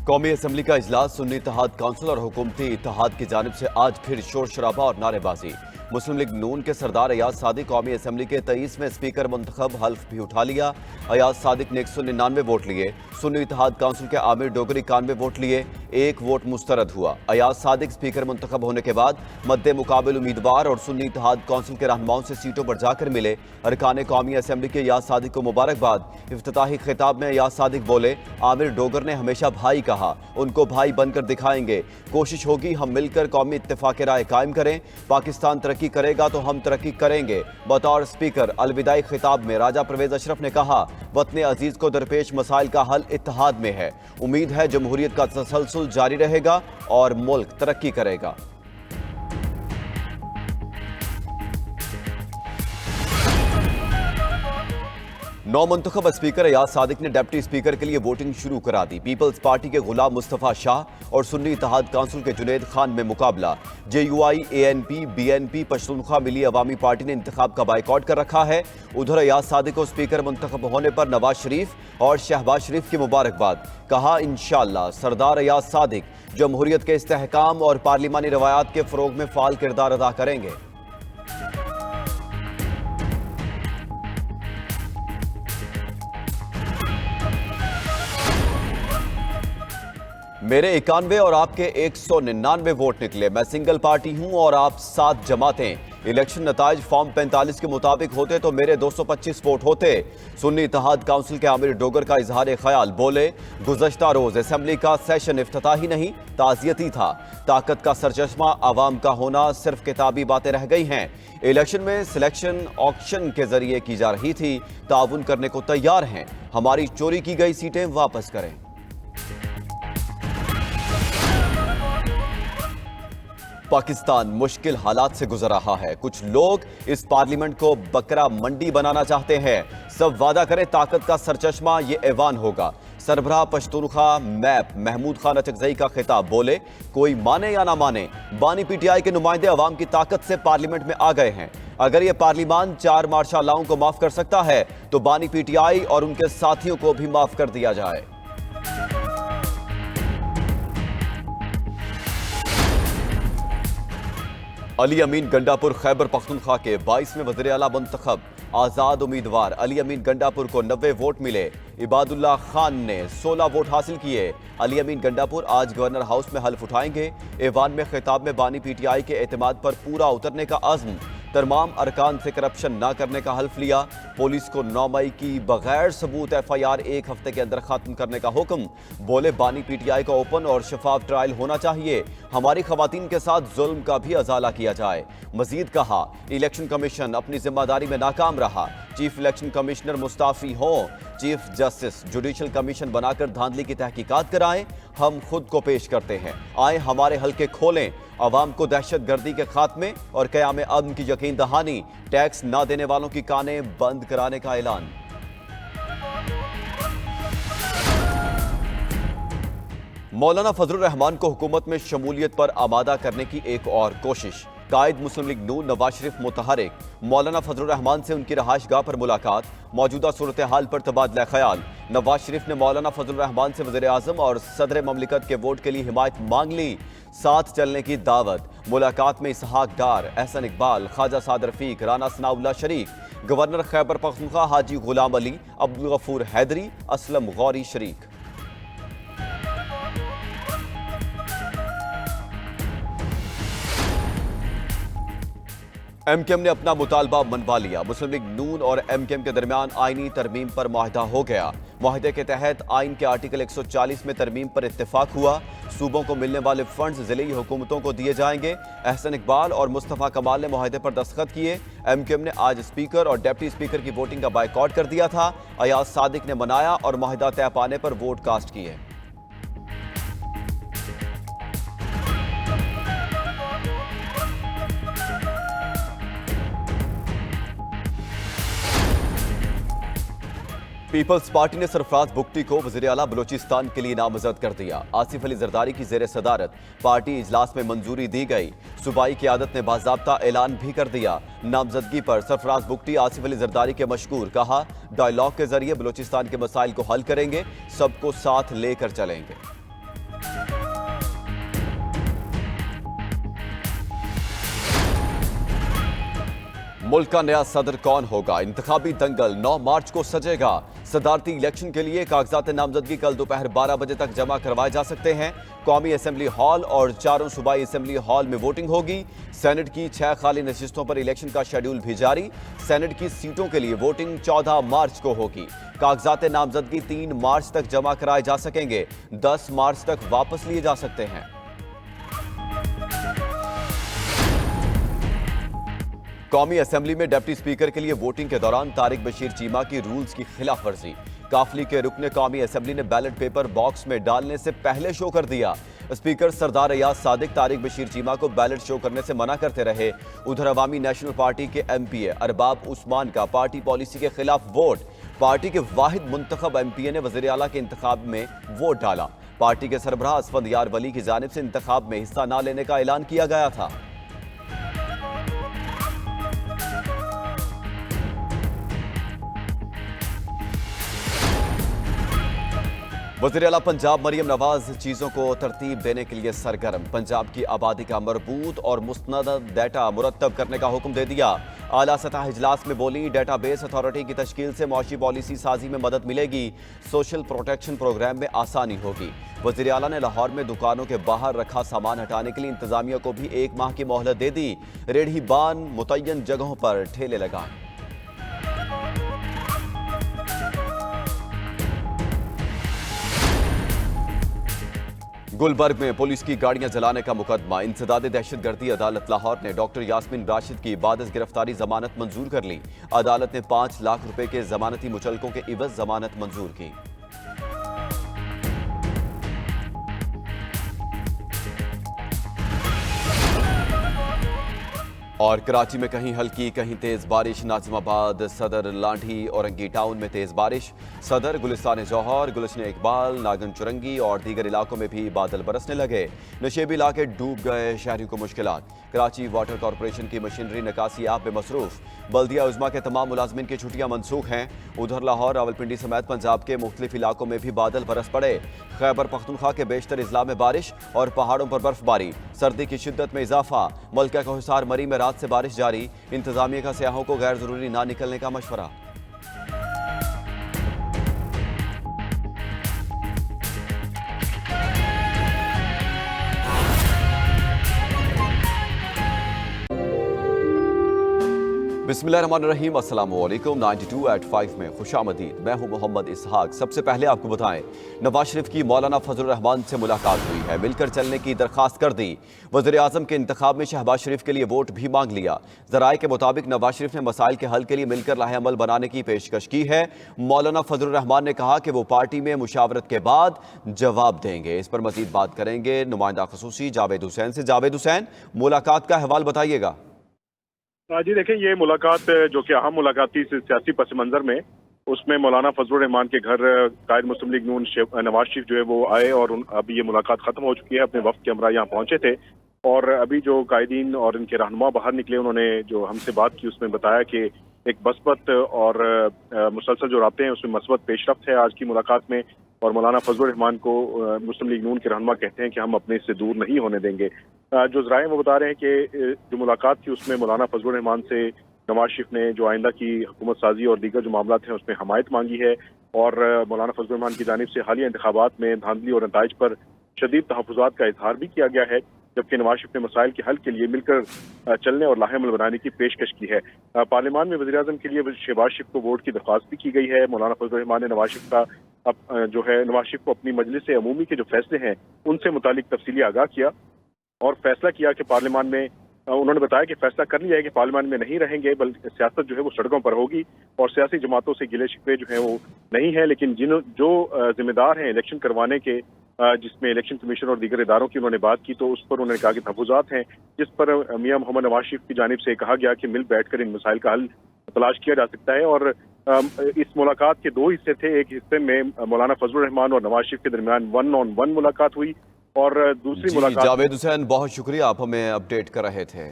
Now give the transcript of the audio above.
कौमी असम्बली का इजलास सुन्नी इत्तेहाद काउंसिल और हुकूमती इत्तेहाद की जानिब से आज फिर शोर शराबा और नारेबाजी। मुस्लिम लीग नून के सरदार अयाज सादिक कौमी असम्बली के 23वें स्पीकर मुंतखब हल्फ भी उठा लिया। अयाज सादिक ने 199 वोट लिए। सुन्नी इत्तेहाद काउंसिल के आमिर डोगरी 91 वोट लिए, 1 वोट मुस्तरद हुआ। अयाज सादिक स्पीकर मुंतखब होने के बाद मद्दे मुकाबिल उम्मीदवार और सुन्नी इत्तेहाद काउंसिल के रहनुमाओं से सीटों पर जाकर मिले। अरकान कौमी असम्बली के अयाज सादिक को मुबारकबाद। इफ्तिताही खिताब में अयाज सादिक बोले, आमिर डोगर ने हमेशा भाई कहा, उनको भाई बनकर दिखाएंगे। कोशिश होगी हम मिलकर कौमी इत्तेफाक राय कायम करें। पाकिस्तान तरक्की करेगा तो हम तरक्की करेंगे। बतौर स्पीकर अलविदाई खिताब में राजा परवेज अशरफ ने कहा, वतन अजीज को दरपेश मसाइल का हल इत्तेहाद में है। उम्मीद है जमहूरियत का तसलसल जारी रहेगा और मुल्क तरक्की करेगा। नौ मुंतखब स्पीकर अयाज सादिक ने डिप्टी स्पीकर के लिए वोटिंग शुरू करा दी। पीपल्स पार्टी के गुलाम मुस्तफा शाह और सुन्नी इत्तेहाद काउंसिल के जुनेद खान में मुकाबला। JUI, ANP, BNP, पश्तूनख्वा मिली अवामी पार्टी ने इंतखाब का बाइकआउट कर रखा है। उधर अयाज सादिक को स्पीकर मुंतखब होने पर नवाज शरीफ और शहबाज शरीफ की मुबारकबाद। कहा, इंशाअल्लाह सरदार अयाज सादिक जमहूरियत के इस्तेहकाम और पार्लिमानी रवायात के फरोग में फाल किरदार अदा करेंगे। मेरे 91 और आपके 199 वोट निकले। मैं सिंगल पार्टी हूं और आप 7 जमातें। इलेक्शन नताइज फॉर्म 45 के मुताबिक होते तो मेरे 225 वोट होते। सुन्नी इत्तेहाद काउंसिल के आमिर डोगर का इजहार ख्याल, बोले, गुज़श्ता रोज असेंबली का सेशन इफ्तिताही नहीं ताज़ियती था। ताकत का सरचश्मा आवाम का होना सिर्फ किताबी बातें रह गई हैं। इलेक्शन में सिलेक्शन ऑक्शन के जरिए की जा रही थी। ताउन करने को तैयार हैं। हमारी चोरी की गई सीटें वापस करें। पाकिस्तान मुश्किल हालात से गुजर रहा है। कुछ लोग इस पार्लियामेंट को बकरा मंडी बनाना चाहते हैं। सब वादा करें ताकत का सरचश्मा ये ऐवान होगा। सरबराह पश्तूनख्वा मैप महमूद खान अचकजई का खिताब, बोले, कोई माने या ना माने, बानी PTI के नुमाइंदे अवाम की ताकत से पार्लियामेंट में आ गए हैं। अगर ये पार्लियामान 4 मार्शा अल्लाहों को माफ कर सकता है तो बानी PTI और उनके साथियों को भी माफ कर दिया जाए। अली अमीन गंडापुर खैबर पख्तूनख्वा के 22वें वज़ीर आला मुंतखब। आज़ाद उम्मीदवार अली अमीन गंडापुर को 90 वोट मिले। इबादुल्लाह खान ने 16 वोट हासिल किए। अली अमीन गंडापुर आज गवर्नर हाउस में हल्फ उठाएंगे। ऐवान में खिताब में बानी PTI के एतमाद पर पूरा उतरने का अज़्म। तमाम अरकान से करप्शन न करने का हल्फ लिया। पुलिस को 9 मई की बगैर सबूत FIR 1 हफ्ते के अंदर खत्म करने का हुक्म। बोले, बानी PTI का ओपन और शफाफ ट्रायल होना चाहिए। हमारी खवातीन के साथ जुल्म का भी अजाला किया जाए। मजीद कहा, इलेक्शन कमीशन अपनी जिम्मेदारी में नाकाम रहा। चीफ इलेक्शन कमिश्नर मुस्ताफी हों। चीफ जस्टिस जुडिशल कमीशन बनाकर धांधली की तहकीकात कराएं। हम खुद को पेश करते हैं। आए हमारे हल्के खोलें। अवाम को दहशत गर्दी के खात्मे और क़याम अमन की यकीन दहानी। टैक्स ना देने वालों की कानें बंद कराने का ऐलान। मौलाना फजलुर रहमान को हुकूमत में शमूलियत पर आमादा करने की एक और कोशिश। कायद मुस्लिम लीग नून नवाज शरीफ मुतहरिक। मौलाना फजलुर रहमान से उनकी रहायशगाह पर मुलाकात। मौजूदा सूरत हाल पर तबादला ख्याल। नवाज शरीफ ने मौलाना फजलुर रहमान से वज़ीर आज़म और सदर ममलिकत के वोट के लिए हिमायत मांग ली। साथ चलने की दावत। मुलाकात में इसहाक डार, एहसन इकबाल, ख्वाजा साद रफीक, राना सनाउल्लाह शरीक, गवर्नर खैबर पख्तूनख्वा हाजी गुलाम अली, अब्दुल गफूर हैदरी, असलम गौरी शरीक। MKM ने अपना मुतालबा मनवा लिया। मुस्लिम लीग नून और MKM के दरमियान आईनी तरमीम पर मुआहदा हो गया। मुआहदे के तहत आइन के आर्टिकल 140 में तरमीम पर इत्तेफाक हुआ। सूबों को मिलने वाले फंड्स ज़िली हुकूमतों को दिए जाएंगे। एहसन इकबाल और मुस्तफ़ा कमाल ने मुआहदे पर दस्तखत किए। MKM ने आज स्पीकर और डिप्टी स्पीकर की वोटिंग का बाइकआउट कर दिया था। अयाज सादिक ने मनाया और मुआहदा तय पाने पर वोट कास्ट किए। पीपल्स पार्टी ने सरफराज बुगटी को वज़ीर आला बलोचिस्तान के लिए नामजद कर दिया। आसिफ अली जरदारी की जेर सदारत पार्टी इजलास में मंजूरी दी गई। सूबाई क़यादत ने बाज़ाब्ता ऐलान भी कर दिया। नामजदगी पर सरफराज बुगटी आसिफ अली जरदारी के मशकूर। कहा, डायलॉग के जरिए बलोचिस्तान के मसाइल को हल करेंगे, सबको साथ लेकर चलेंगे। मुल्क का नया सदर कौन होगा? इंतखाबी दंगल 9 मार्च को सजेगा। सदारती इलेक्शन के लिए कागजात नामजदगी कल दोपहर 12 बजे तक जमा करवाए जा सकते हैं। कौमी असेंबली हॉल और 4 सूबाई असेंबली हॉल में वोटिंग होगी। सेनेट की 6 खाली नशिस्तों पर इलेक्शन का शेड्यूल भी जारी। सेनेट की सीटों के लिए वोटिंग 14 मार्च को होगी। कागजात नामजदगी 3 मार्च तक जमा कराए जा सकेंगे। 10 मार्च तक वापस लिए जा सकते हैं। कौमी असेंबली में डिप्टी स्पीकर के लिए वोटिंग के दौरान तारिक बशीर चीमा की रूल्स की खिलाफ वर्जी। काफली के रुकने कौमी असेंबली ने बैलेट पेपर बॉक्स में डालने से पहले शो कर दिया। स्पीकर सरदार अयाज सादिक तारिक बशीर चीमा को बैलेट शो करने से मना करते रहे। उधर अवामी नेशनल पार्टी के एमपीए अरबाब उस्मान का पार्टी पॉलिसी के खिलाफ वोट। पार्टी के वाहिद मुंतखब एमपीए ने वजीर आला के इंतखाब में वोट डाला। पार्टी के सरबराह असफंद यार वली की जानिब से इंतखाब में हिस्सा न लेने का ऐलान किया गया था। वज़ीर आला पंजाब मरियम नवाज चीज़ों को तरतीब देने के लिए सरगर्म। पंजाब की आबादी का मरबूत और मुस्तनद डाटा मुरतब करने का हुक्म दे दिया। आला सतह इजलास में बोली, डेटाबेस अथॉरिटी की तश्कील से मौशी पॉलिसी साजी में मदद मिलेगी। सोशल प्रोटेक्शन प्रोग्राम में आसानी होगी। वज़ीर आला ने लाहौर में दुकानों के बाहर रखा सामान हटाने के लिए इंतजामिया को भी 1 माह की मोहलत दे दी। रेढ़ी बान मुतय्यन जगहों पर ठेले लगाएं। गुलबर्ग में पुलिस की गाड़ियां जलाने का मुकदमा। इंसदाद दहशतगर्दी अदालत लाहौर ने डॉक्टर यास्मीन राशिद की बादस गिरफ्तारी जमानत मंजूर कर ली। अदालत ने 5 लाख रुपए के जमानती मुचलकों के इवज जमानत मंजूर की। और कराची में कहीं हल्की कहीं तेज बारिश। नाजिमाबाद, सदर, लांढी, औरंगी टाउन में तेज बारिश। सदर, गुलिस्तान जौहर, गुलशन इकबाल, नागन चुरंगी और दीगर इलाकों में भी बादल बरसने लगे। नशेबी इलाके डूब गए, शहरियों को मुश्किलात। कराची वाटर कॉरपोरेशन की मशीनरी निकासी आप में मसरूफ। बल्दिया उज़्मा के तमाम मुलाजमीन की छुट्टियां मनसूख हैं। उधर लाहौर, रावलपिंडी समेत पंजाब के मुख्तलिफ इलाकों में भी बादल बरस पड़े। खैबर पख्तूनख्वा के बेशतर अजला में बारिश और पहाड़ों पर बर्फबारी। सर्दी की शिद्दत में इजाफा। मलका का हिसार मरी में रात से बारिश जारी। इंतजामिया का सयाहों को गैर जरूरी ना निकलने का मशवरा। बिस्मिल्लाहिर्रहमानिर्रहीम, अस्सलाम वालेकुम। 92@5 में खुशामदीद। मैं हूं मोहम्मद इसहाक। सबसे पहले आपको बताएं, नवाज शरीफ की मौलाना फजलुर रहमान से मुलाकात हुई है। मिलकर चलने की दरखास्त कर दी। वज़ीर आज़म के इंतखाब में शहबाज शरीफ के लिए वोट भी मांग लिया। ज़राए के मुताबिक नवाज शरीफ ने मसाइल के हल के लिए मिलकर लाहे अमल बनाने की पेशकश की है। मौलाना फजलुर रहमान ने कहा कि वो पार्टी में मुशावरत के बाद जवाब देंगे। इस पर मजीद बात करेंगे नुमाइंदा खसूसी जावेद हुसैन से। जावेद हुसैन, मुलाकात का अहवाल बताइएगा। जी देखें, ये मुलाकात जो कि अहम मुलाकात थी सियासी पस मंजर में, उसमें मौलाना फजलुर रहमान के घर कायद मुस्लिम लीग नून नवाज शरीफ जो है वो आए और अभी ये मुलाकात खत्म हो चुकी है। अपने वफ्द के हमरा यहाँ पहुंचे थे और अभी जो कायदीन और इनके रहनुमा बाहर निकले, उन्होंने जो हमसे बात की उसमें बताया कि एक बस्पत और मुसलसल जो राब्ते हैं उसमें मस्बत पेशरफ्त है आज की मुलाकात में। और मौलाना फजलुर रहमान को मुस्लिम लीग नून के रहनुमा कहते हैं कि हम अपने से दूर नहीं होने देंगे। जो ज़राए वो बता रहे हैं कि जो मुलाकात थी उसमें मौलाना फजलुर रहमान से नवाज शरीफ ने जो आइंदा की हुकूमत साजी और दीगर जो मामला हैं उसमें हमायत मांगी है। और मौलाना फजलुर रहमान की जानिब से हालिया इंतखाबात में धांधली और नताइज पर शदीद तहफ़्फ़ुज़ात का इजहार भी किया गया है, जबकि नवाज शरीफ ने मसाइल के हल के लिए मिलकर चलने और लाहे अमल बनाने की पेशकश की है। पार्लियामान में वज़ीर आज़म के लिए शहबाज शरीफ को वोट की दरख्वास्त भी की गई है। मौलाना फजलुर रहमान ने नवाज शरीफ का जो है नवाज शरीफ को अपनी मजलिस अमूमी के जो फैसले हैं उनसे मुतालिक तफसीली आगाह किया और फैसला किया कि पार्लियामान में उन्होंने बताया कि फैसला कर लिया है कि पार्लियामान में नहीं रहेंगे, बल्कि सियासत जो है वो सड़कों पर होगी और सियासी जमातों से गिले शिकवे जो है वो नहीं है। लेकिन जो जिम्मेदार हैं इलेक्शन करवाने के, जिसमें इलेक्शन कमीशन और दीगर इदारों की उन्होंने बात की, तो उस पर उन्होंने कहा कि तहफ़्फ़ुज़ात हैं, जिस पर मियां मोहम्मद नवाज शरीफ की जानिब से कहा गया कि मिल बैठकर इन मसाइल का हल तलाश किया जा सकता है। और इस मुलाकात के 2 हिस्से थे। एक हिस्से में मौलाना फजलुर रहमान और नवाज शरीफ के दरमियान 1-on-1 मुलाकात हुई और दूसरी मुलाकात। जावेद हुसैन, बहुत शुक्रिया, आप हमें अपडेट कर रहे थे।